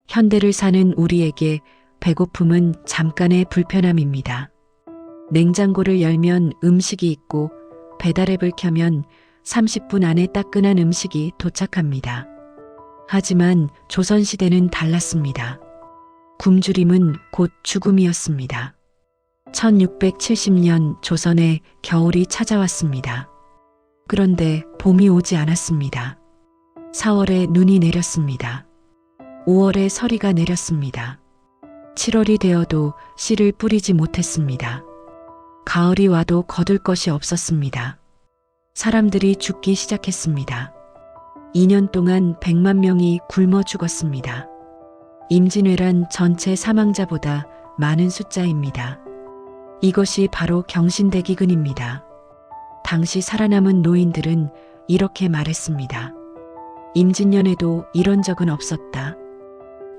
현대를 사는 우리에게 배고픔은 잠깐의 불편함입니다. 냉장고를 열면 음식이 있고 배달앱을 켜면 30분 안에 따끈한 음식이 도착합니다. 하지만 조선시대는 달랐습니다. 굶주림은 곧 죽음이었습니다. 1670년 조선에 겨울이 찾아왔습니다. 그런데 봄이 오지 않았습니다. 4월에 눈이 내렸습니다. 5월에 서리가 내렸습니다. 7월이 되어도 씨를 뿌리지 못했습니다. 가을이 와도 거둘 것이 없었습니다. 사람들이 죽기 시작했습니다. 2년 동안 100만 명이 굶어 죽었습니다. 임진왜란 전체 사망자보다 많은 숫자입니다. 이것이 바로 경신대기근입니다. 당시 살아남은 노인들은 이렇게 말했습니다. 임진년에도 이런 적은 없었다.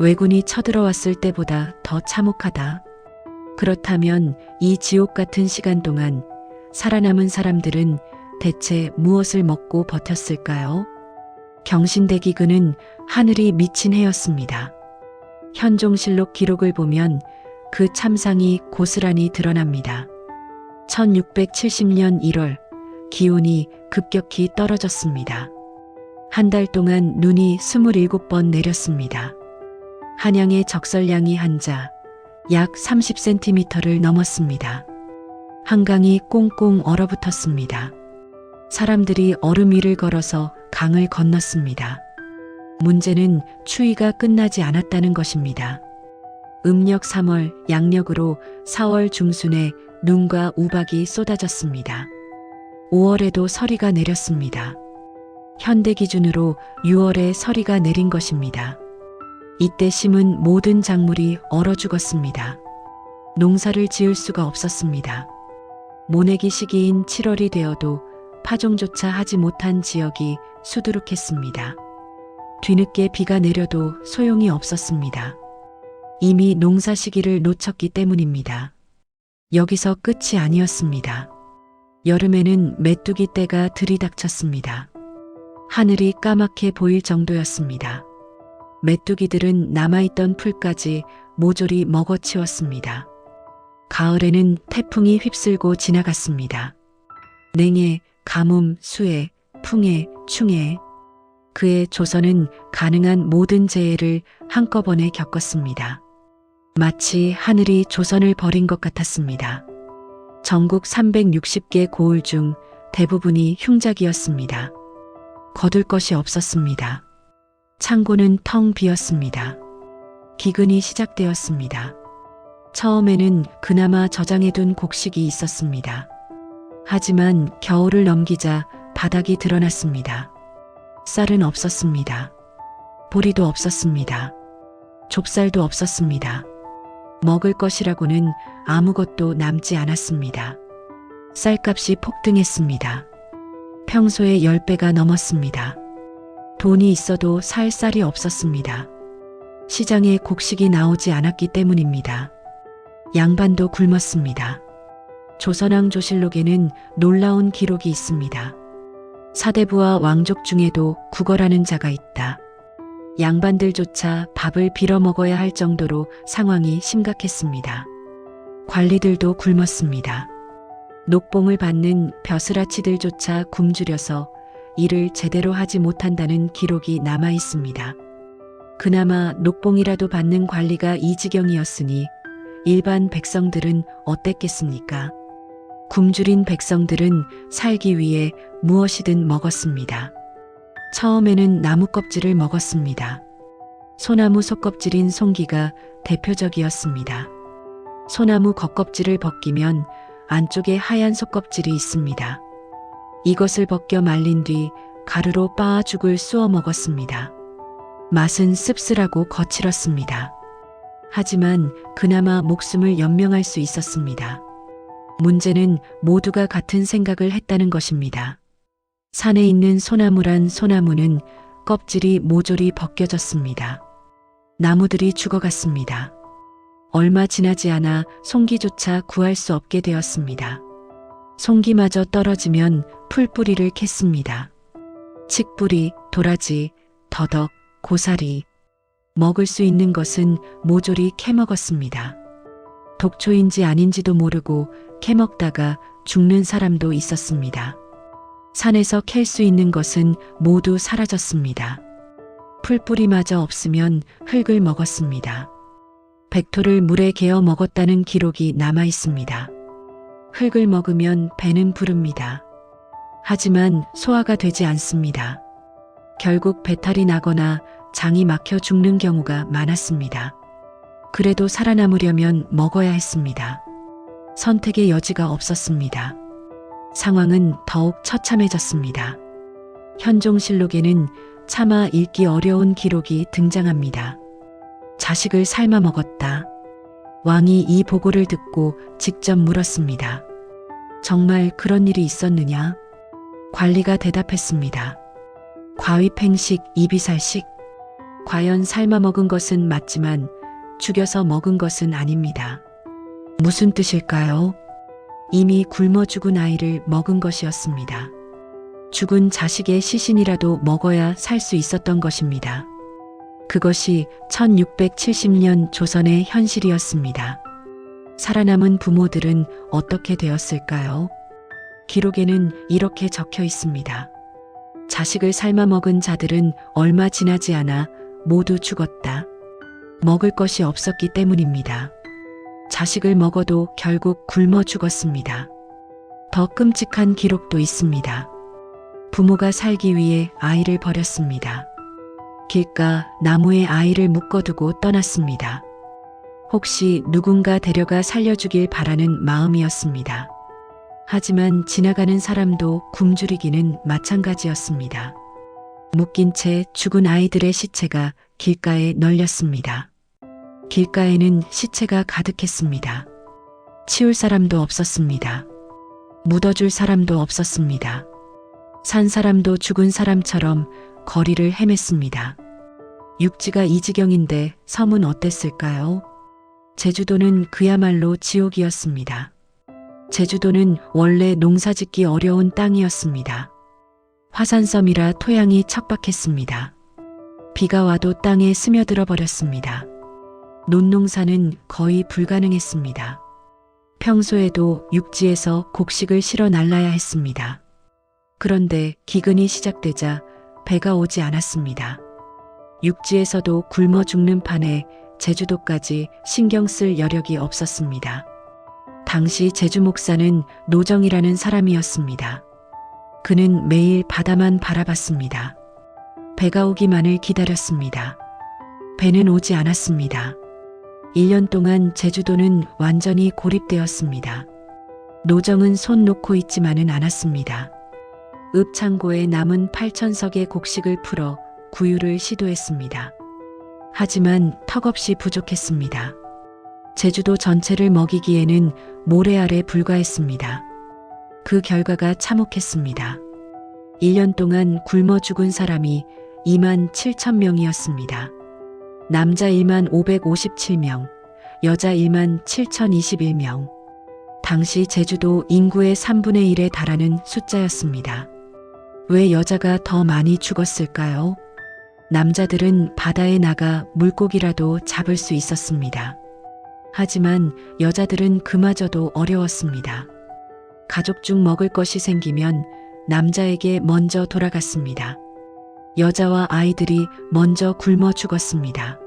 왜군이 쳐들어왔을 때보다 더 참혹하다. 그렇다면 이 지옥 같은 시간 동안 살아남은 사람들은 대체 무엇을 먹고 버텼을까요? 경신대기근은 하늘이 미친 해였습니다. 현종실록 기록을 보면 그 참상이 고스란히 드러납니다. 1670년 1월 기온이 급격히 떨어졌습니다. 한 달 동안 눈이 27번 내렸습니다. 한양의 적설량이 한자 약 30cm를 넘었습니다. 한강이 꽁꽁 얼어붙었습니다. 사람들이 얼음 위를 걸어서 강을 건넜습니다. 문제는 추위가 끝나지 않았다는 것입니다. 음력 3월 양력으로 4월 중순에 눈과 우박이 쏟아졌습니다. 5월에도 서리가 내렸습니다. 현대 기준으로 6월에 서리가 내린 것입니다. 이때 심은 모든 작물이 얼어 죽었습니다. 농사를 지을 수가 없었습니다. 모내기 시기인 7월이 되어도 파종조차 하지 못한 지역이 수두룩했습니다. 뒤늦게 비가 내려도 소용이 없었습니다. 이미 농사 시기를 놓쳤기 때문입니다. 여기서 끝이 아니었습니다. 여름에는 메뚜기 떼가 들이닥쳤습니다. 하늘이 까맣게 보일 정도였습니다. 메뚜기들은 남아있던 풀까지 모조리 먹어치웠습니다. 가을에는 태풍이 휩쓸고 지나갔습니다. 냉해, 가뭄, 수해, 풍해, 충해. 그의 조선은 가능한 모든 재해를 한꺼번에 겪었습니다. 마치 하늘이 조선을 버린 것 같았습니다. 전국 360개 고을 중 대부분이 흉작이었습니다. 거둘 것이 없었습니다. 창고는 텅 비었습니다. 기근이 시작되었습니다. 처음에는 그나마 저장해둔 곡식이 있었습니다. 하지만 겨울을 넘기자 바닥이 드러났습니다. 쌀은 없었습니다. 보리도 없었습니다. 좁쌀도 없었습니다. 먹을 것이라고는 아무것도 남지 않았습니다. 쌀값이 폭등했습니다. 평소의 10배가 넘었습니다. 돈이 있어도 살 쌀이 없었습니다. 시장에 곡식이 나오지 않았기 때문입니다. 양반도 굶었습니다. 조선왕조실록에는 놀라운 기록이 있습니다. 사대부와 왕족 중에도 국어라는 자가 있다. 양반들조차 밥을 빌어 먹어야 할 정도로 상황이 심각했습니다. 관리들도 굶었습니다. 녹봉을 받는 벼슬아치들조차 굶주려서 일을 제대로 하지 못한다는 기록이 남아 있습니다. 그나마 녹봉이라도 받는 관리가 이 지경이었으니 일반 백성들은 어땠겠습니까? 굶주린 백성들은 살기 위해 무엇이든 먹었습니다. 처음에는 나무 껍질을 먹었습니다. 소나무 속껍질인 송기가 대표적이었습니다. 소나무 겉껍질을 벗기면 안쪽에 하얀 속껍질이 있습니다. 이것을 벗겨 말린 뒤 가루로 빻아 죽을 쑤어 먹었습니다. 맛은 씁쓸하고 거칠었습니다. 하지만 그나마 목숨을 연명할 수 있었습니다. 문제는 모두가 같은 생각을 했다는 것입니다. 산에 있는 소나무란 소나무는 껍질이 모조리 벗겨졌습니다. 나무들이 죽어갔습니다. 얼마 지나지 않아 송기조차 구할 수 없게 되었습니다. 송기마저 떨어지면 풀뿌리를 캤습니다. 칡뿌리, 도라지, 더덕, 고사리. 먹을 수 있는 것은 모조리 캐먹었습니다. 독초인지 아닌지도 모르고 캐먹다가 죽는 사람도 있었습니다. 산에서 캘 수 있는 것은 모두 사라졌습니다. 풀뿌리마저 없으면 흙을 먹었습니다. 백토를 물에 개어 먹었다는 기록이 남아 있습니다. 흙을 먹으면 배는 부릅니다. 하지만 소화가 되지 않습니다. 결국 배탈이 나거나 장이 막혀 죽는 경우가 많았습니다. 그래도 살아남으려면 먹어야 했습니다. 선택의 여지가 없었습니다. 상황은 더욱 처참해졌습니다. 현종실록에는 차마 읽기 어려운 기록이 등장합니다. 자식을 삶아 먹었다. 왕이 이 보고를 듣고 직접 물었습니다. 정말 그런 일이 있었느냐? 관리가 대답했습니다. 과위팽식, 이비살식. 과연 삶아 먹은 것은 맞지만 죽여서 먹은 것은 아닙니다. 무슨 뜻일까요? 이미 굶어 죽은 아이를 먹은 것이었습니다. 죽은 자식의 시신이라도 먹어야 살 수 있었던 것입니다. 그것이 1670년 조선의 현실이었습니다. 살아남은 부모들은 어떻게 되었을까요? 기록에는 이렇게 적혀 있습니다. 자식을 삶아 먹은 자들은 얼마 지나지 않아 모두 죽었다. 먹을 것이 없었기 때문입니다. 자식을 먹어도 결국 굶어 죽었습니다. 더 끔찍한 기록도 있습니다. 부모가 살기 위해 아이를 버렸습니다. 길가 나무에 아이를 묶어두고 떠났습니다. 혹시 누군가 데려가 살려주길 바라는 마음이었습니다. 하지만 지나가는 사람도 굶주리기는 마찬가지였습니다. 묶인 채 죽은 아이들의 시체가 길가에 널렸습니다. 길가에는 시체가 가득했습니다. 치울 사람도 없었습니다. 묻어줄 사람도 없었습니다. 산 사람도 죽은 사람처럼 거리를 헤맸습니다. 육지가 이 지경인데 섬은 어땠을까요? 제주도는 그야말로 지옥이었습니다. 제주도는 원래 농사짓기 어려운 땅이었습니다. 화산섬이라 토양이 척박했습니다. 비가 와도 땅에 스며들어 버렸습니다. 논농사는 거의 불가능했습니다. 평소에도 육지에서 곡식을 실어 날라야 했습니다. 그런데 기근이 시작되자 배가 오지 않았습니다. 육지에서도 굶어 죽는 판에 제주도까지 신경 쓸 여력이 없었습니다. 당시 제주 목사는 노정이라는 사람이었습니다. 그는 매일 바다만 바라봤습니다. 배가 오기만을 기다렸습니다. 배는 오지 않았습니다. 1년 동안 제주도는 완전히 고립되었습니다. 노정은 손 놓고 있지만은 않았습니다. 읍창고에 남은 8,000석의 곡식을 풀어 구유를 시도했습니다. 하지만 턱없이 부족했습니다. 제주도 전체를 먹이기에는 모래 아래 불과했습니다. 그 결과가 참혹했습니다. 1년 동안 굶어 죽은 사람이 2만 7천 명이었습니다. 남자 1만 557명, 여자 1만 7,021명. 당시 제주도 인구의 3분의 1에 달하는 숫자였습니다. 왜 여자가 더 많이 죽었을까요? 남자들은 바다에 나가 물고기라도 잡을 수 있었습니다. 하지만 여자들은 그마저도 어려웠습니다. 가족 중 먹을 것이 생기면 남자에게 먼저 돌아갔습니다. 여자와 아이들이 먼저 굶어 죽었습니다.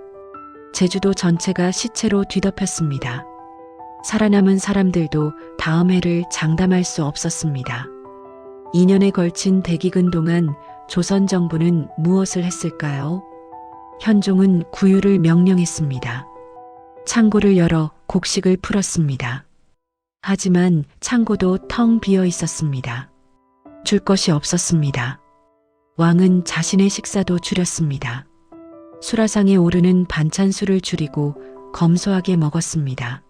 제주도 전체가 시체로 뒤덮였습니다. 살아남은 사람들도 다음 해를 장담할 수 없었습니다. 2년에 걸친 대기근 동안 조선 정부는 무엇을 했을까요? 현종은 구유를 명령했습니다. 창고를 열어 곡식을 풀었습니다. 하지만 창고도 텅 비어 있었습니다. 줄 것이 없었습니다. 왕은 자신의 식사도 줄였습니다. 수라상에 오르는 반찬수를 줄이고 검소하게 먹었습니다.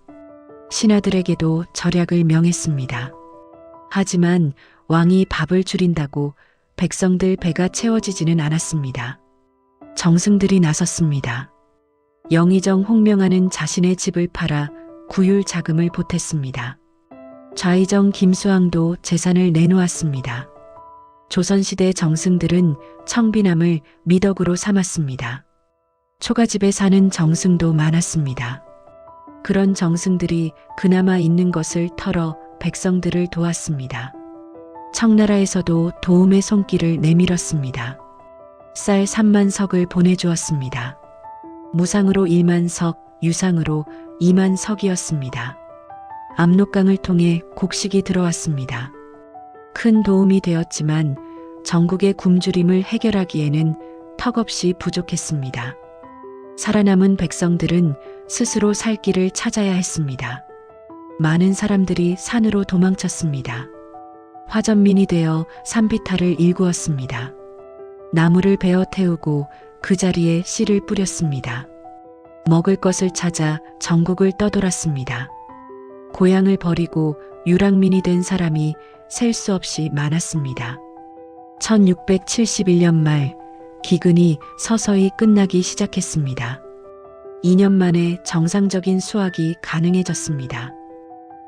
신하들에게도 절약을 명했습니다. 하지만 왕이 밥을 줄인다고 백성들 배가 채워지지는 않았습니다. 정승들이 나섰습니다. 영의정 홍명하는 자신의 집을 팔아 구율 자금을 보탰습니다. 좌의정 김수왕도 재산을 내놓았습니다. 조선시대 정승들은 청비남을 미덕으로 삼았습니다. 초가집에 사는 정승도 많았습니다. 그런 정승들이 그나마 있는 것을 털어 백성들을 도왔습니다. 청나라에서도 도움의 손길을 내밀었습니다. 쌀 3만 석을 보내주었습니다. 무상으로 1만 석, 유상으로 2만 석이었습니다. 압록강을 통해 곡식이 들어왔습니다. 큰 도움이 되었지만 전국의 굶주림을 해결하기에는 턱없이 부족했습니다. 살아남은 백성들은 스스로 살 길을 찾아야 했습니다. 많은 사람들이 산으로 도망쳤습니다. 화전민이 되어 산비탈을 일구었습니다. 나무를 베어 태우고 그 자리에 씨를 뿌렸습니다. 먹을 것을 찾아 전국을 떠돌았습니다. 고향을 버리고 유랑민이 된 사람이 셀 수 없이 많았습니다. 1671년 말 기근이 서서히 끝나기 시작했습니다. 2년 만에 정상적인 수확이 가능해졌습니다.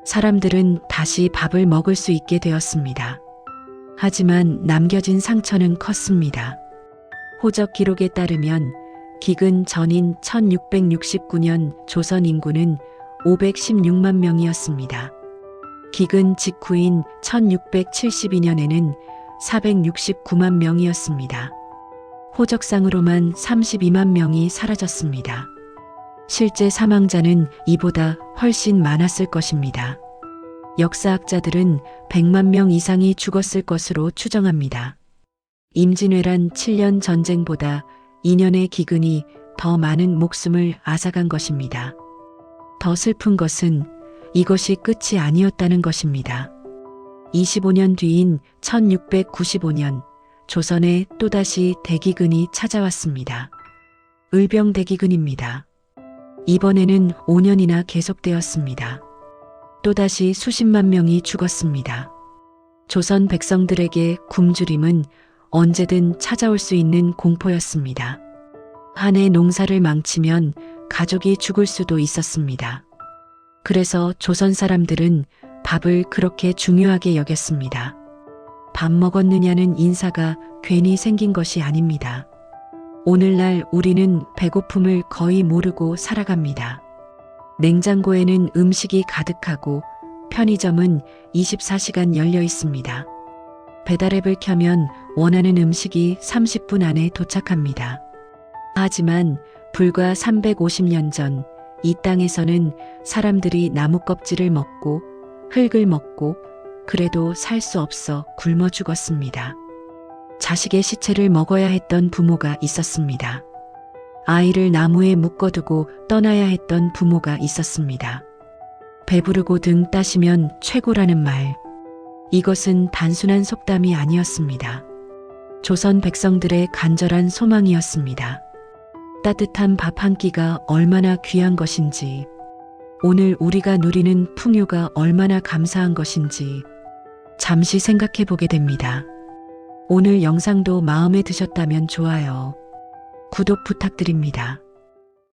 사람들은 다시 밥을 먹을 수 있게 되었습니다. 하지만 남겨진 상처는 컸습니다. 호적 기록에 따르면 기근 전인 1669년 조선 인구는 516만 명이었습니다. 기근 직후인 1672년에는 469만 명이었습니다. 호적상으로만 32만 명이 사라졌습니다. 실제 사망자는 이보다 훨씬 많았을 것입니다. 역사학자들은 100만 명 이상이 죽었을 것으로 추정합니다. 임진왜란 7년 전쟁보다 2년의 기근이 더 많은 목숨을 앗아간 것입니다. 더 슬픈 것은 이것이 끝이 아니었다는 것입니다. 25년 뒤인 1695년 조선에 또다시 대기근이 찾아왔습니다. 을병대기근입니다. 이번에는 5년이나 계속되었습니다. 또다시 수십만 명이 죽었습니다. 조선 백성들에게 굶주림은 언제든 찾아올 수 있는 공포였습니다. 한 해 농사를 망치면 가족이 죽을 수도 있었습니다. 그래서 조선 사람들은 밥을 그렇게 중요하게 여겼습니다. 밥 먹었느냐는 인사가 괜히 생긴 것이 아닙니다. 오늘날 우리는 배고픔을 거의 모르고 살아갑니다. 냉장고에는 음식이 가득하고 편의점은 24시간 열려 있습니다. 배달앱을 켜면 원하는 음식이 30분 안에 도착합니다. 하지만 불과 350년 전 이 땅에서는 사람들이 나무 껍질을 먹고 흙을 먹고 그래도 살 수 없어 굶어 죽었습니다. 자식의 시체를 먹어야 했던 부모가 있었습니다. 아이를 나무에 묶어두고 떠나야 했던 부모가 있었습니다. 배부르고 등 따시면 최고라는 말. 이것은 단순한 속담이 아니었습니다. 조선 백성들의 간절한 소망이었습니다. 따뜻한 밥 한 끼가 얼마나 귀한 것인지, 오늘 우리가 누리는 풍요가 얼마나 감사한 것인지 잠시 생각해 보게 됩니다. 오늘 영상도 마음에 드셨다면 좋아요, 구독 부탁드립니다.